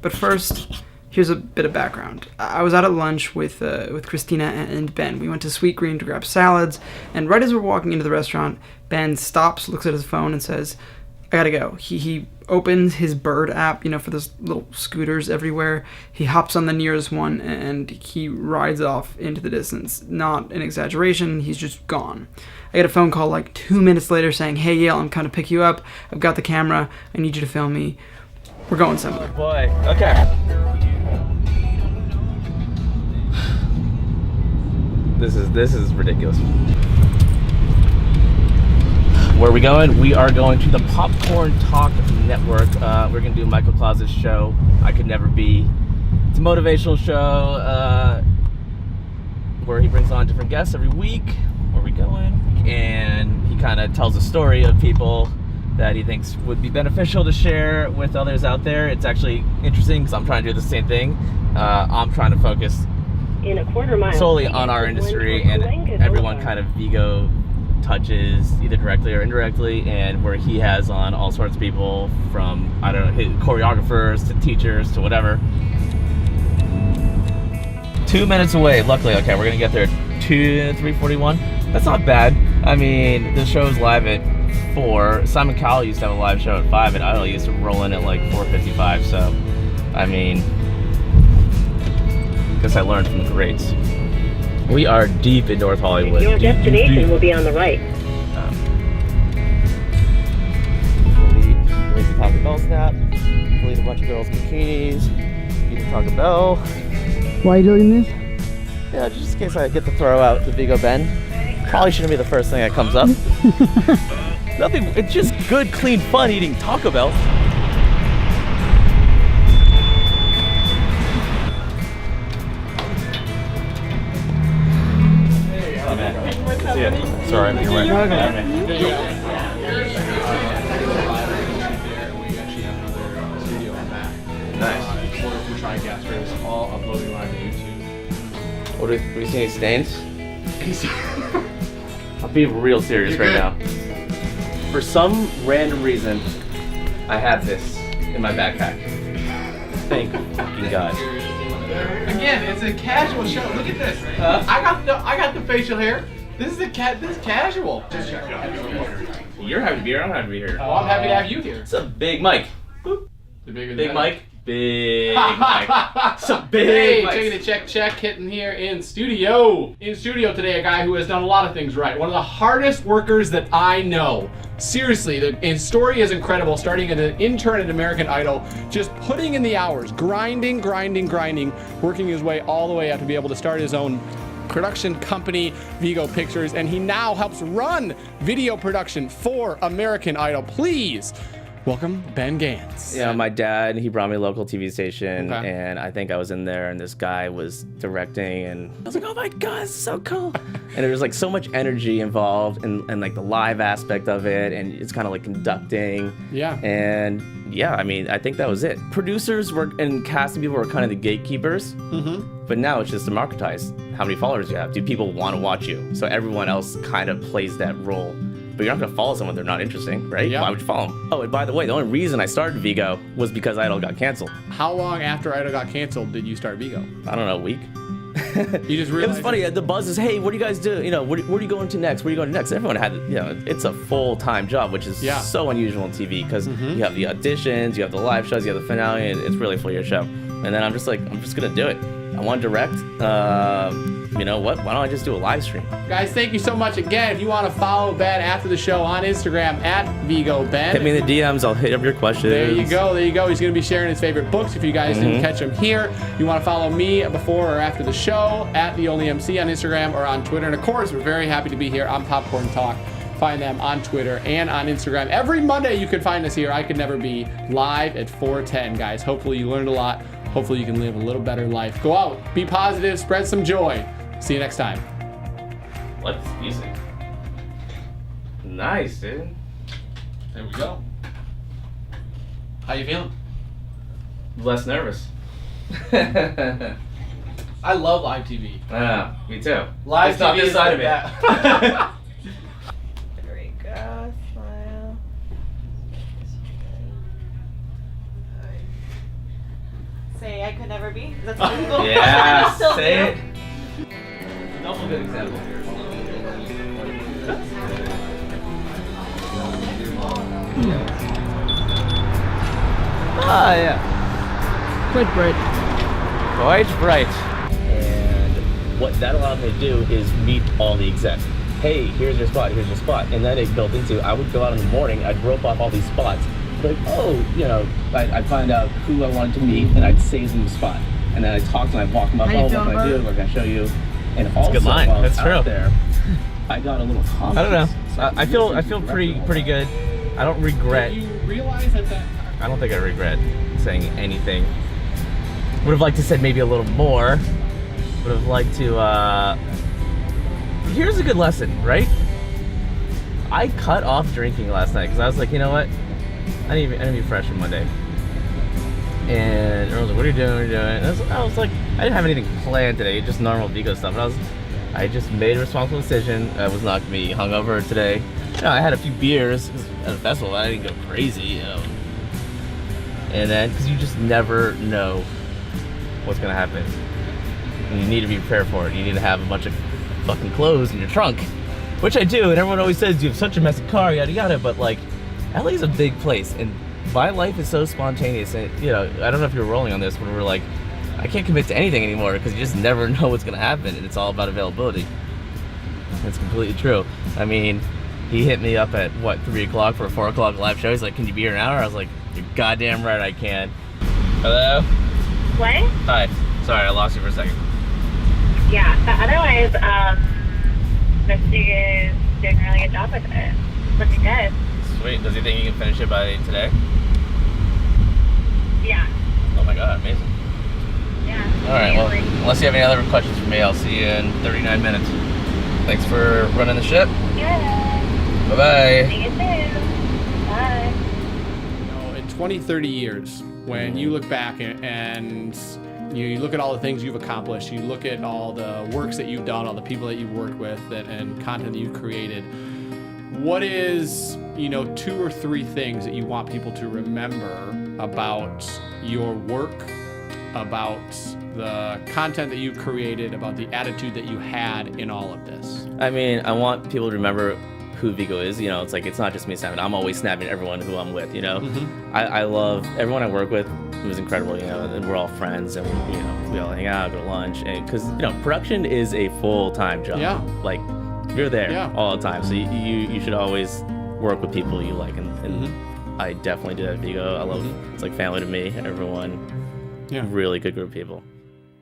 But first, here's a bit of background. I was out at lunch with Christina and Ben. We went to Sweet Green to grab salads, and right as we're walking into the restaurant, Ben stops, looks at his phone, and says, I gotta go. He opens his Bird app, for those little scooters everywhere. He hops on the nearest one, and he rides off into the distance. Not an exaggeration, he's just gone. I get a phone call like 2 minutes later saying, hey Yale, I'm coming to pick you up. I've got the camera. I need you to film me. We're going somewhere. Oh boy, okay. This is ridiculous. Where are we going? We are going to the Popcorn Talk Network. We're gonna do Michael Claus's show, I Could Never Be. It's a motivational show where he brings on different guests every week. Where are we going? And he kind of tells a story of people that he thinks would be beneficial to share with others out there. It's actually interesting because I'm trying to do the same thing. I'm trying to focus in a quarter mile solely on our industry, and everyone kind of Vigo touches either directly or indirectly, and where he has on all sorts of people from, I don't know, choreographers to teachers to whatever. 2 minutes away, luckily. Okay, we're gonna get there 3:41. That's not bad. I mean, the show's live at 4. Simon Cowell used to have a live show at 5, and I used to roll in at like 4:55. So, I mean, I guess I learned from the greats. We are deep in North Hollywood. Your destination will be on the right. Delete the Taco Bell snap. Delete a bunch of girls' bikinis. Eat the Taco Bell. Why are you doing this? Yeah, just in case I get to throw out the Vigo Ben. Probably shouldn't be the first thing that comes up. Nothing, it's just good, clean fun eating Taco Bell. See ya. Sorry, I'm here right now. We actually have another studio on that. Nice. Order for Try Gastros, all uploading live to YouTube. What are you seeing, stains? I'll be real serious right now. For some random reason, I have this in my backpack. Thank fucking God. Again, it's a casual show. Look at this. I got the facial hair. This is casual. You're happy to be here. I'm happy to be here. Oh, I'm happy to have you here. It's a big mic. Boop. The bigger the Big better. mic. Big mic. It's a big Hey, mic. checking the check hitting here in studio. In studio today, a guy who has done a lot of things right. One of the hardest workers that I know. Seriously, his story is incredible. Starting as an intern at American Idol, just putting in the hours, grinding, working his way all the way up to be able to start his own production company, Vigo Pictures, and he now helps run video production for American Idol. Please welcome Ben Ganz. Yeah, my dad, he brought me a local TV station, Okay. and I think I was in there, and this guy was directing, and I was like, oh my God, this is so cool. And there was like so much energy involved, and like the live aspect of it, and it's kind of like conducting. Yeah. And yeah, I mean, I think that was it. Producers were, and casting people were kind of the gatekeepers, but now it's just democratized how many followers you have. Do people want to watch you? So everyone else kind of plays that role. But you're not going to follow someone they're not interesting, right? Yeah. Why would you follow them? Oh, and by the way, the only reason I started Vigo was because Idol got canceled. How long after Idol got canceled did you start Vigo? I don't know, a week. You just It realized was funny. The buzz is, hey, what do you guys do? You know, where are you going to next? Where are you going to next? Everyone had, you know, it's a full-time job, which is so unusual on TV because you have the auditions, you have the live shows, you have the finale, and it's really for your show. And then I'm just like, I'm just going to do it. I want to direct. You know what? Why don't I just do a live stream? Guys, thank you so much again. If you want to follow Ben after the show on Instagram at VigoBen. Hit me in the DMs. I'll hit up your questions. There you go. He's going to be sharing his favorite books if you guys didn't catch him here. You want to follow me before or after the show at TheOnlyMC on Instagram or on Twitter. And of course, we're very happy to be here on Popcorn Talk. Find them on Twitter and on Instagram. Every Monday you can find us here. I Could Never Be live at 4:10, guys. Hopefully you learned a lot. Hopefully you can live a little better life. Go out, be positive, spread some joy. See you next time. Like this music. Nice, dude. There we go. How you feeling? less nervous. I love live TV. Me too. Live it's not TV this is side of the me. There we go. Smile. Say I could never be. That's illegal. Yeah, Still say do. it. Also a good example. Ah, yeah. Quite bright. Quite bright. And what that allowed me to do is meet all the execs. Hey, here's your spot, here's your spot. And then it built into, I would go out in the morning, I'd rope off all these spots. Like, oh, you know, I'd find out who I wanted to meet, and I'd save them the spot. And then I'd talk to them, I'd walk them up, How you oh, what feeling can I do, about what can I show you? And also, good line. while I was That's out true. there, I got a little confidence. I don't know. So I feel pretty good. I don't regret. You realize that I don't think I regret saying anything. Would have liked to said maybe a little more. Would have liked to. Here's a good lesson, right? I cut off drinking last night because I was like, you know what? I need to be fresh on Monday. And everyone was like, what are you doing? What are you doing? And I was like, I didn't have anything planned today, just normal Vigo stuff. And I just made a responsible decision. I was not gonna be hungover today. You know, I had a few beers at a festival. I didn't go crazy, you know. And then, because you just never know what's gonna happen. And you need to be prepared for it. You need to have a bunch of fucking clothes in your trunk, which I do. And everyone always says you have such a messy car, yada yada. But like, LA is a big place, and my life is so spontaneous. And you know, I don't know if you're rolling on this, but we're like, I can't commit to anything anymore because you just never know what's gonna happen, and it's all about availability. That's completely true. I mean, he hit me up at what, 3 o'clock for a 4 o'clock live show. He's like, "Can you be here an hour?" I was like, "You're goddamn right, I can." Hello. What? Hi. Sorry, I lost you for a second. Yeah, but otherwise, Misty is doing a really good job with it. Looking good. Sweet. Does he think he can finish it by today? Yeah. Oh my god, amazing. Yeah. All right. Well, Easily. unless you have any other questions for me, I'll see you in 39 minutes. Thanks for running the ship. Yeah. Bye bye. See you soon. Bye. in 20, 30 years, when you look back and you look at all the things you've accomplished, you look at all the works that you've done, all the people that you've worked with, and content that you've created, what is, 2 or 3 things that you want people to remember about your work, about the content that you've created, about the attitude that you had in all of this? I mean, I want people to remember who Vigo is. It's like, it's not just me snapping. I'm always snapping everyone who I'm with, Mm-hmm. I love everyone I work with. It was incredible, and we're all friends, and we all hang out, go to lunch, and because production is a full-time job. Yeah. Like, you're there Yeah. all the time, so you should always work with people you like, and Mm-hmm. I definitely do that at Vigo. I love it's like family to me. Everyone, Yeah. really good group of people.